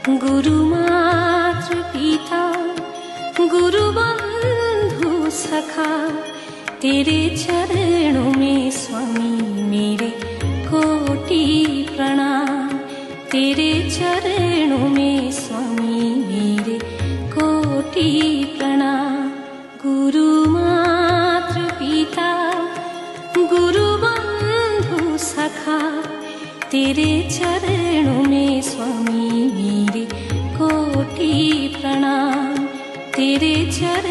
गुरु मातृ पिता गुरु बंधु सखा, तेरे चरणों में स्वामी मेरे कोटि प्रणाम। तेरे चरणों में स्वामी मेरे कोटि प्रणाम। गुरु मातृ पिता गुरु बंधु सखा, तेरे चरणों में स्वामी मेरे कोटि प्रणाम। तेरे चरणों